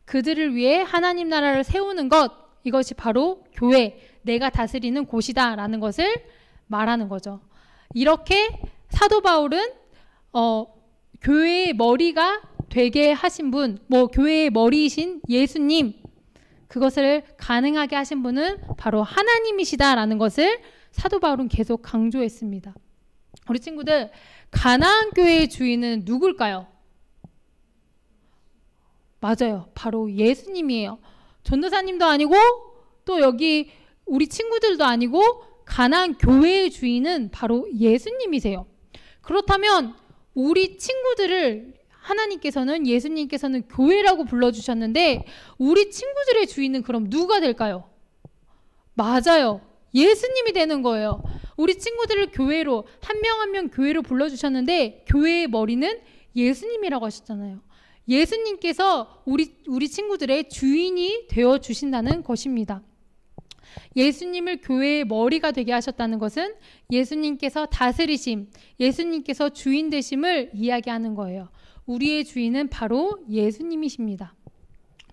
그들을 위해 하나님 나라를 세우는 것, 이것이 바로 교회, 내가 다스리는 곳이다 라는 것을 말하는 거죠. 이렇게 사도 바울은 교회의 머리가 되게 하신 분, 교회의 머리이신 예수님, 그것을 가능하게 하신 분은 바로 하나님이시다라는 것을 사도 바울은 계속 강조했습니다. 우리 친구들, 가나안 교회의 주인은 누굴까요? 맞아요. 바로 예수님이에요. 전도사님도 아니고 또 여기 우리 친구들도 아니고 가나안 교회의 주인은 바로 예수님이세요. 그렇다면 우리 친구들을 하나님께서는 예수님께서는 교회라고 불러주셨는데 우리 친구들의 주인은 그럼 누가 될까요? 맞아요. 예수님이 되는 거예요. 우리 친구들을 교회로 한 명 한 명 교회로 불러주셨는데 교회의 머리는 예수님이라고 하셨잖아요. 예수님께서 우리 친구들의 주인이 되어 주신다는 것입니다. 예수님을 교회의 머리가 되게 하셨다는 것은 예수님께서 다스리심, 예수님께서 주인 되심을 이야기하는 거예요. 우리의 주인은 바로 예수님이십니다.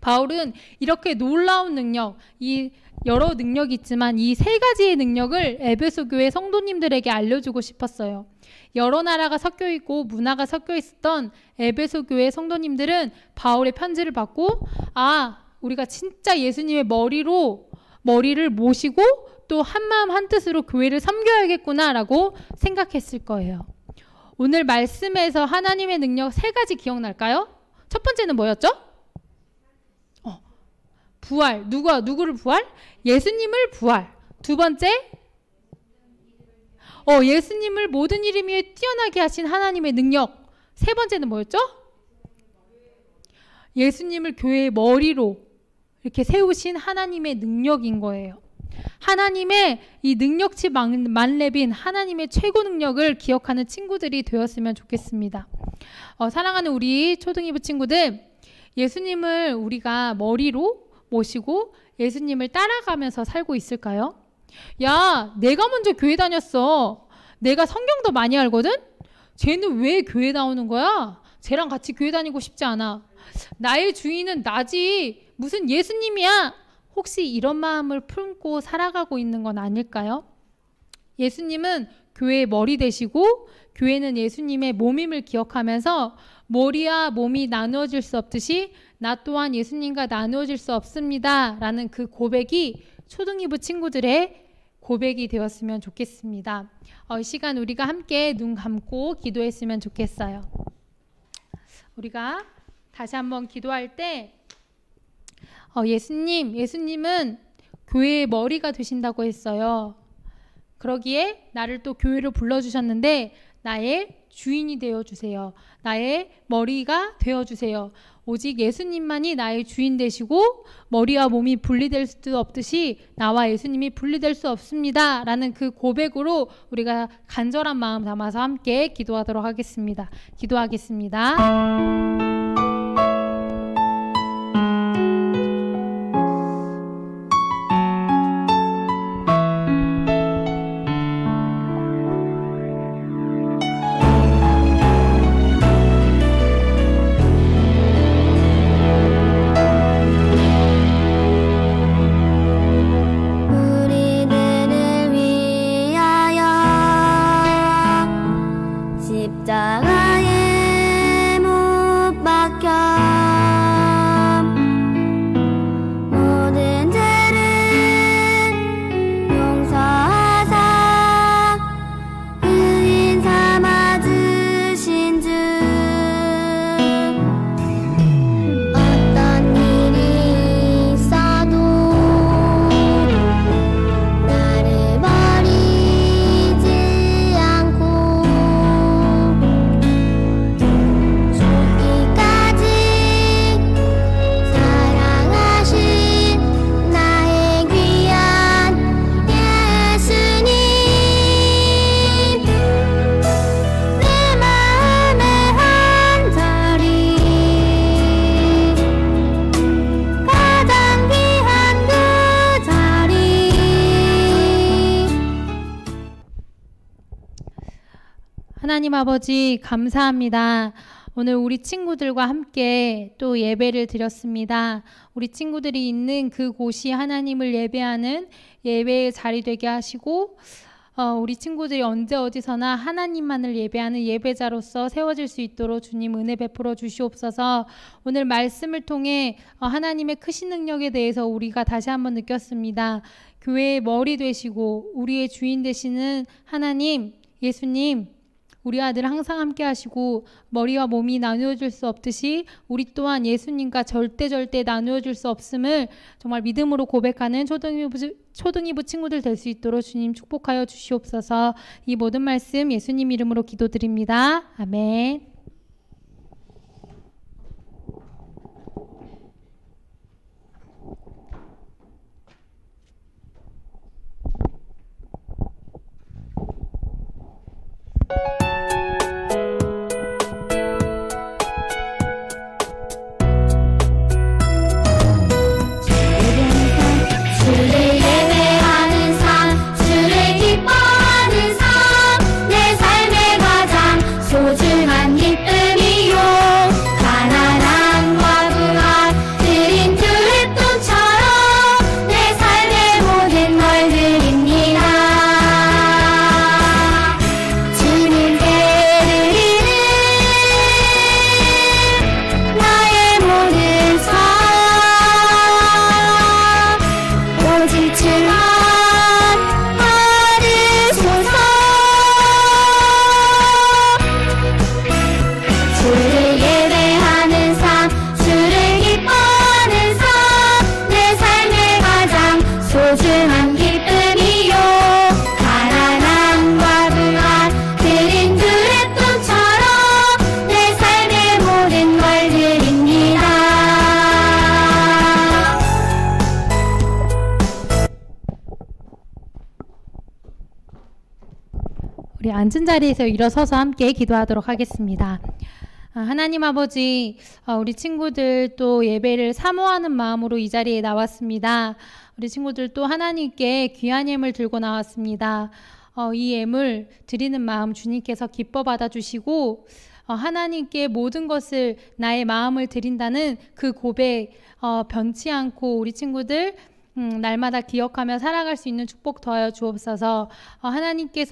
바울은 이렇게 놀라운 능력, 이 여러 능력이 있지만 이 세 가지의 능력을 에베소 교회 성도님들에게 알려주고 싶었어요. 여러 나라가 섞여 있고 문화가 섞여 있었던 에베소 교회 성도님들은 바울의 편지를 받고 우리가 진짜 예수님의 머리를 모시고 또 한마음 한뜻으로 교회를 섬겨야겠구나라고 생각했을 거예요. 오늘 말씀에서 하나님의 능력 세 가지 기억날까요? 첫 번째는 뭐였죠? 부활. 누구를 부활? 예수님을 부활. 두 번째? 예수님을 모든 이름 위에 뛰어나게 하신 하나님의 능력. 세 번째는 뭐였죠? 예수님을 교회의 머리로 이렇게 세우신 하나님의 능력인 거예요. 하나님의 이 능력치 만렙인 하나님의 최고 능력을 기억하는 친구들이 되었으면 좋겠습니다. 사랑하는 우리 초등이부 친구들, 예수님을 우리가 머리로 모시고 예수님을 따라가면서 살고 있을까요? 야, 내가 먼저 교회 다녔어. 내가 성경도 많이 알거든? 쟤는 왜 교회 나오는 거야? 쟤랑 같이 교회 다니고 싶지 않아. 나의 주인은 나지. 무슨 예수님이야? 혹시 이런 마음을 품고 살아가고 있는 건 아닐까요? 예수님은 교회의 머리 되시고 교회는 예수님의 몸임을 기억하면서 머리와 몸이 나누어질 수 없듯이 나 또한 예수님과 나누어질 수 없습니다 라는 그 고백이 초등이부 친구들의 고백이 되었으면 좋겠습니다. 이 시간 우리가 함께 눈 감고 기도했으면 좋겠어요. 우리가 다시 한번 기도할 때 예수님은 교회의 머리가 되신다고 했어요. 그러기에 나를 또 교회로 불러주셨는데 나의 주인이 되어주세요. 나의 머리가 되어주세요. 오직 예수님만이 나의 주인 되시고 머리와 몸이 분리될 수도 없듯이 나와 예수님이 분리될 수 없습니다 라는 그 고백으로 우리가 간절한 마음 담아서 함께 기도하도록 하겠습니다. 기도하겠습니다. 십자가에 못 하나님 아버지 감사합니다. 오늘 우리 친구들과 함께 또 예배를 드렸습니다. 우리 친구들이 있는 그곳이 하나님을 예배하는 예배의 자리 되게 하시고 우리 친구들이 언제 어디서나 하나님만을 예배하는 예배자로서 세워질 수 있도록 주님 은혜 베풀어 주시옵소서. 오늘 말씀을 통해 하나님의 크신 능력에 대해서 우리가 다시 한번 느꼈습니다. 교회의 머리 되시고 우리의 주인 되시는 하나님, 예수님, 우리와 늘 항상 함께 하시고 머리와 몸이 나누어질 수 없듯이 우리 또한 예수님과 절대 나누어질 수 없음을 정말 믿음으로 고백하는 초등이부 친구들 될 수 있도록 주님 축복하여 주시옵소서. 이 모든 말씀 예수님 이름으로 기도드립니다. 아멘. 우리 앉은 자리에서 일어서서 함께 기도하도록 하겠습니다. 하나님 아버지, 우리 친구들 또 예배를 사모하는 마음으로 이 자리에 나왔습니다. 우리 친구들 또 하나님께 귀한 예물 들고 나왔습니다. 이 예물 드리는 마음 주님께서 기뻐 받아주시고 하나님께 모든 것을 나의 마음을 드린다는 그 고백 변치 않고 우리 친구들 날마다 기억하며 살아갈 수 있는 축복 더하여 주옵소서. 하나님께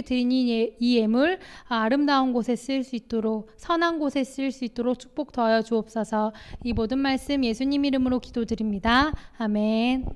드린 이 예물 아름다운 곳에 쓰일 수 있도록 선한 곳에 쓰일 수 있도록 축복 더하여 주옵소서. 이 모든 말씀 예수님 이름으로 기도드립니다. 아멘.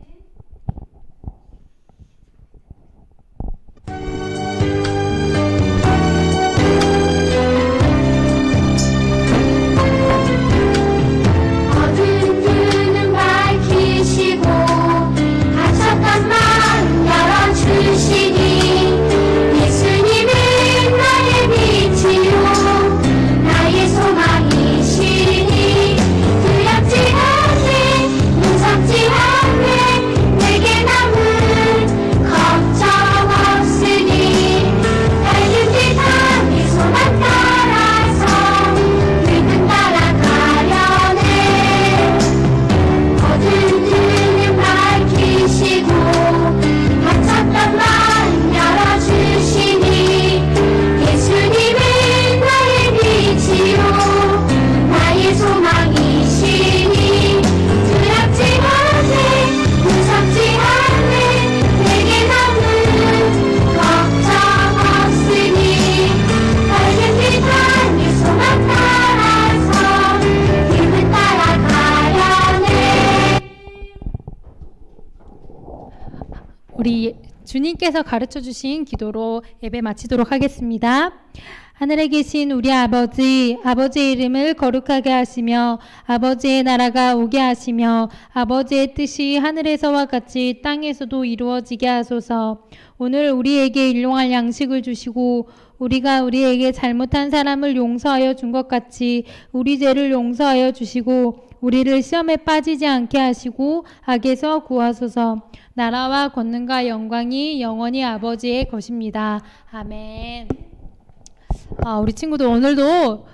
우리 주님께서 가르쳐 주신 기도로 예배 마치도록 하겠습니다. 하늘에 계신 우리 아버지, 아버지의 이름을 거룩하게 하시며 아버지의 나라가 오게 하시며 아버지의 뜻이 하늘에서와 같이 땅에서도 이루어지게 하소서. 오늘 우리에게 일용할 양식을 주시고 우리가 우리에게 잘못한 사람을 용서하여 준 것 같이 우리 죄를 용서하여 주시고 우리를 시험에 빠지지 않게 하시고 악에서 구하소서. 나라와 권능과 영광이 영원히 아버지의 것입니다. 아멘. 우리 친구들 오늘도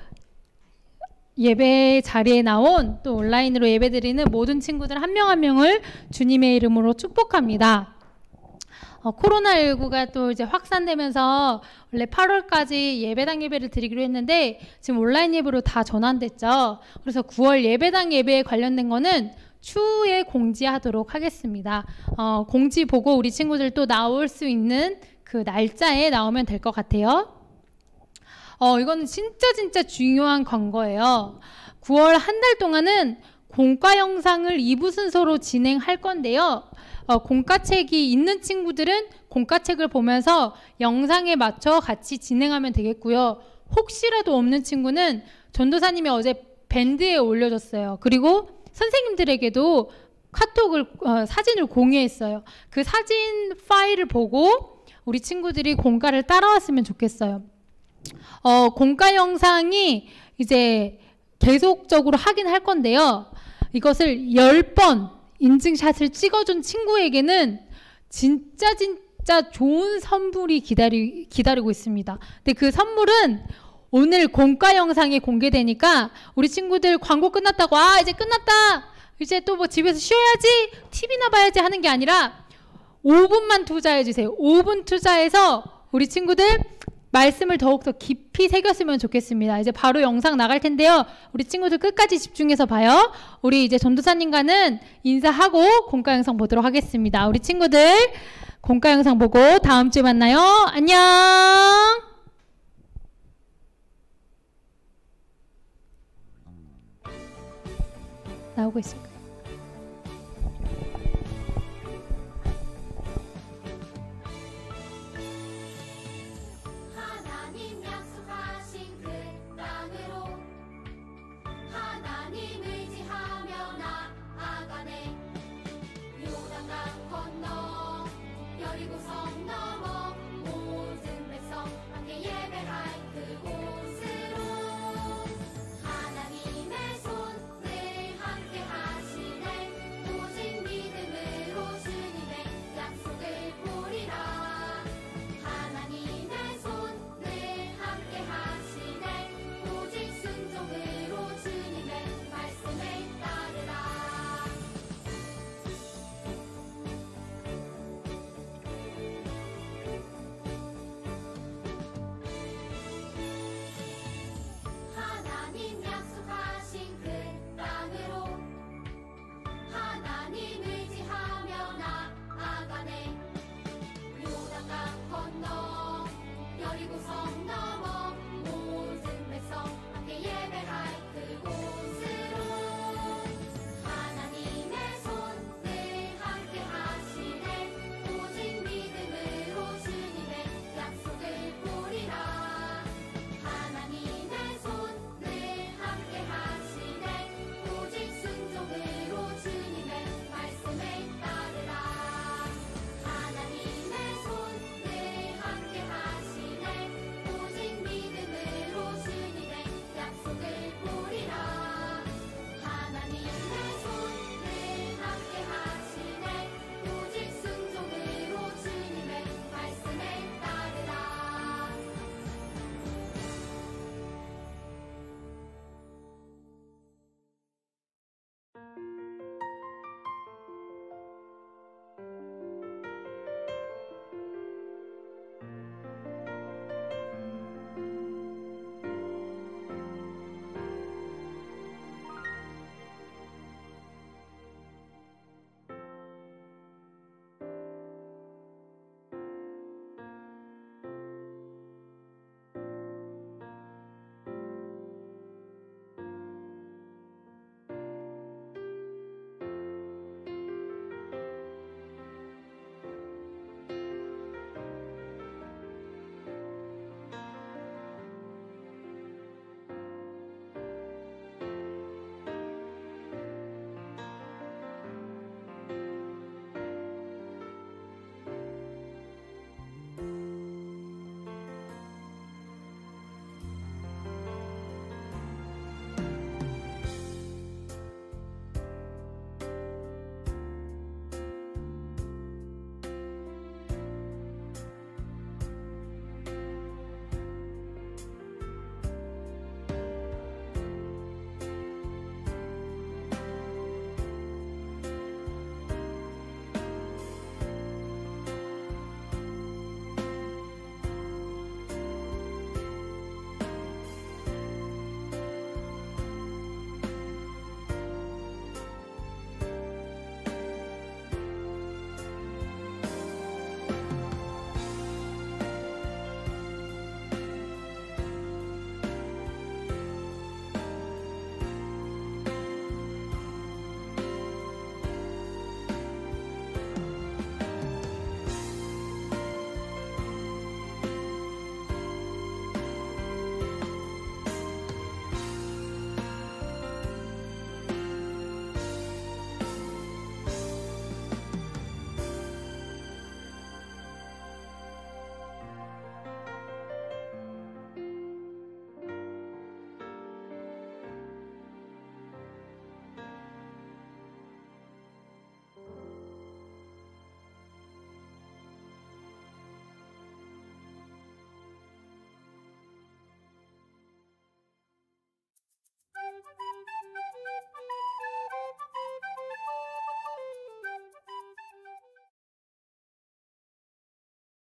예배 자리에 나온 또 온라인으로 예배드리는 모든 친구들 한 명 한 명을 주님의 이름으로 축복합니다. 코로나19가 또 이제 확산되면서 원래 8월까지 예배당 예배를 드리기로 했는데 지금 온라인 예배로 다 전환됐죠. 그래서 9월 예배당 예배에 관련된 거는 추후에 공지하도록 하겠습니다. 공지 보고 우리 친구들 또 나올 수 있는 그 날짜에 나오면 될 것 같아요. 이거는 진짜 중요한 광고예요. 9월 한 달 동안은 공과 영상을 2부 순서로 진행할 건데요. 공과책이 있는 친구들은 공과책을 보면서 영상에 맞춰 같이 진행하면 되겠고요. 혹시라도 없는 친구는 전도사님이 어제 밴드에 올려줬어요. 그리고 선생님들에게도 카톡을 사진을 공유했어요. 그 사진 파일을 보고 우리 친구들이 공과를 따라왔으면 좋겠어요. 공과 영상이 이제 계속적으로 하긴 할 건데요. 이것을 10번 인증샷을 찍어준 친구에게는 진짜 좋은 선물이 기다리고 있습니다. 근데 그 선물은 오늘 공과 영상이 공개되니까 우리 친구들 광고 끝났다고 이제 끝났다 이제 또 뭐 집에서 쉬어야지 TV나 봐야지 하는 게 아니라 5분만 투자해 주세요. 5분 투자해서 우리 친구들 말씀을 더욱더 깊이 새겼으면 좋겠습니다. 이제 바로 영상 나갈 텐데요. 우리 친구들 끝까지 집중해서 봐요. 우리 이제 전도사님과는 인사하고 공과 영상 보도록 하겠습니다. 우리 친구들 공과 영상 보고 다음 주에 만나요. 안녕. 나오고 있을까?